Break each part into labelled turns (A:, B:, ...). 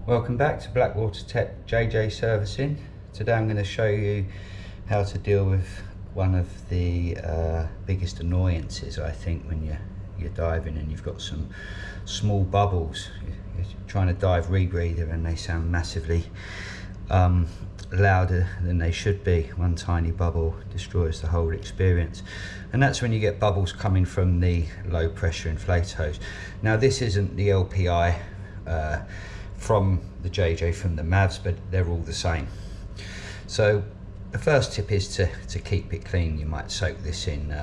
A: Welcome back to Blackwater Tech JJ Servicing. Today I'm going to show you how to deal with one of the biggest annoyances, I think, when you're diving and you've got some small bubbles. You're trying to dive rebreather and they sound massively louder than they should be. One tiny bubble destroys the whole experience, and that's when you get bubbles coming from the low pressure inflator hose. Now this isn't the LPI from the JJ from the Mavs, but they're all the same. So the first tip is to keep it clean. You might soak this in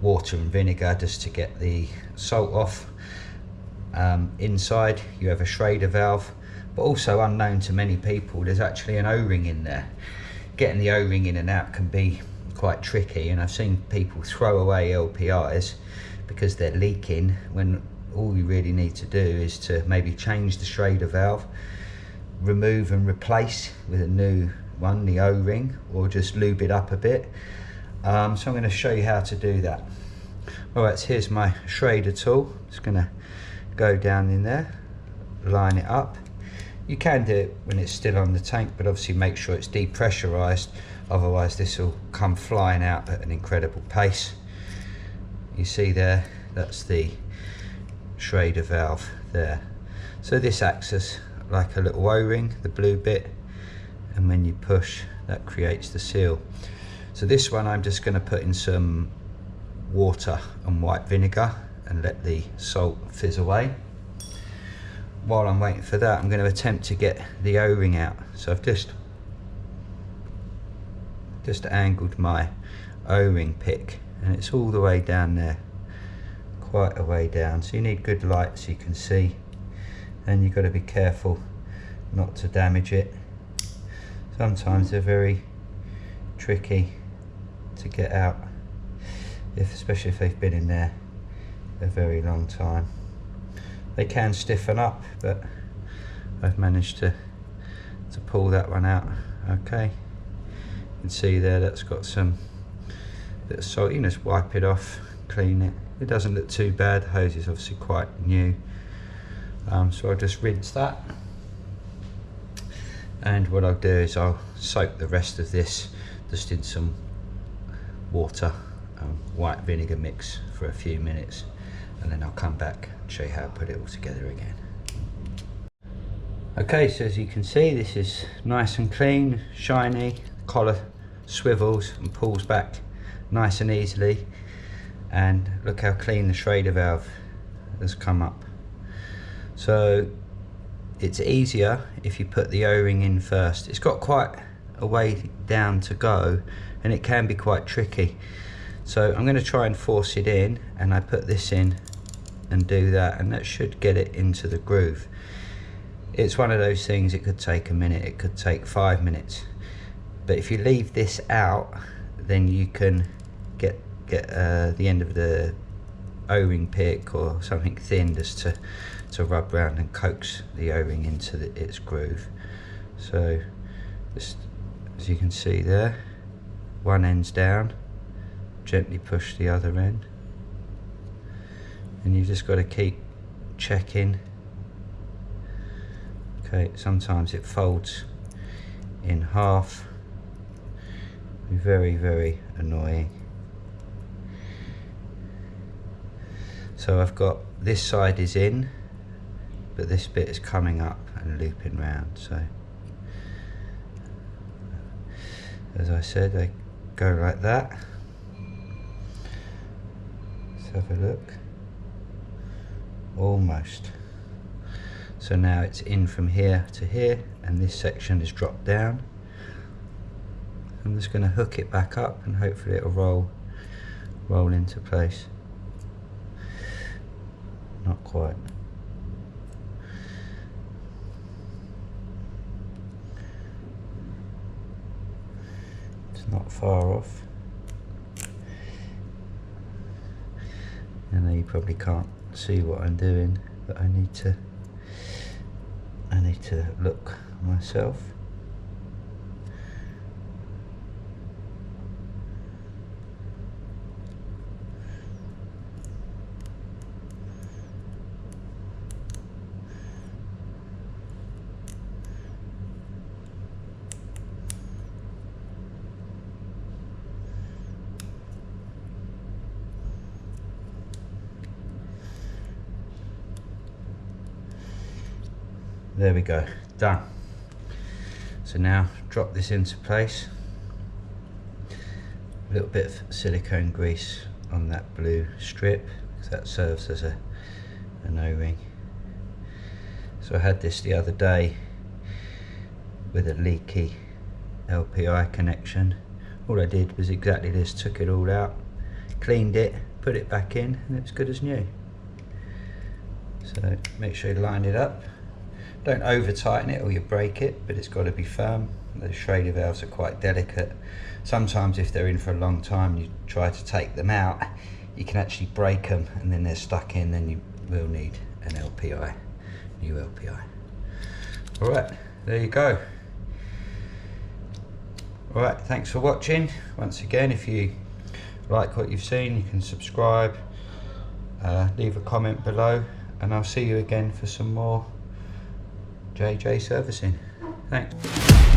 A: water and vinegar just to get the salt off. Inside you have a Shraeader valve, but also unknown to many people, there's actually an O-ring in there. Getting the O-ring in and out can be quite tricky, and I've seen people throw away LPIs because they're leaking, when all you really need to do is to maybe change the Shraeader valve, remove and replace with a new one, the O-ring, or just lube it up a bit. So I'm going to show you how to do that. Alright, so here's my Shraeader tool. Just going to go down in there, line it up. You can do it when it's still on the tank, but obviously make sure it's depressurized, otherwise this will come flying out at an incredible pace. You see there, that's the Shraeader valve there. So this acts as like a little O-ring, the blue bit, and when you push, that creates the seal. So this one I'm just going to put in some water and white vinegar and let the salt fizz away. While I'm waiting for that, I'm going to attempt to get the O-ring out. So I've just angled my O-ring pick, and it's all the way down there, quite a way down. So you need good light so you can see, and you've got to be careful not to damage it. Sometimes they're very tricky to get out, especially if they've been in there a very long time. They can stiffen up, but I've managed to pull that one out. Okay, you can see there that's got some bit of salt. You can just wipe it off, clean it. It doesn't look too bad. The hose is obviously quite new, so I'll just rinse that. And what I'll do is I'll soak the rest of this just in some water, white vinegar mix for a few minutes, and then I'll come back and show you how to put it all together again. Okay, so as you can see, this is nice and clean, shiny. The collar swivels and pulls back nice and easily, and look how clean the Shraeader valve has come up. So it's easier if you put the O-ring in first. It's got quite a way down to go, and it can be quite tricky. So I'm going to try and force it in, and I put this in and do that, and that should get it into the groove. It's one of those things, it could take a minute, it could take 5 minutes, but if you leave this out, then you can get the end of the O-ring pick or something thin just to rub around and coax the O-ring into its groove. So just as you can see there, one end's down, gently push the other end, and you've just got to keep checking. Okay, sometimes it folds in half. Very, very annoying. So I've got this side is in, but this bit is coming up and looping round. So as I said, they go like that. Let's have a look. Almost. So now it's in from here to here, and this section is dropped down. I'm just going to hook it back up, and hopefully it'll roll into place. Not quite. It's not far off. I know you probably can't see what I'm doing, but I need to look myself. There we go, done. So now drop this into place. A little bit of silicone grease on that blue strip, because that serves as an O-ring. So I had this the other day with a leaky LPI connection. All I did was exactly this, took it all out, cleaned it, put it back in, and it's good as new. So make sure you line it up. Don't over tighten it or you break it, but it's got to be firm. The Shraeader valves are quite delicate. Sometimes if they're in for a long time, you try to take them out, you can actually break them and then they're stuck in, then you will need an LPI, new LPI. Alright, there you go. Alright, thanks for watching. Once again, if you like what you've seen, you can subscribe, leave a comment below, and I'll see you again for some more JJ servicing. Thanks.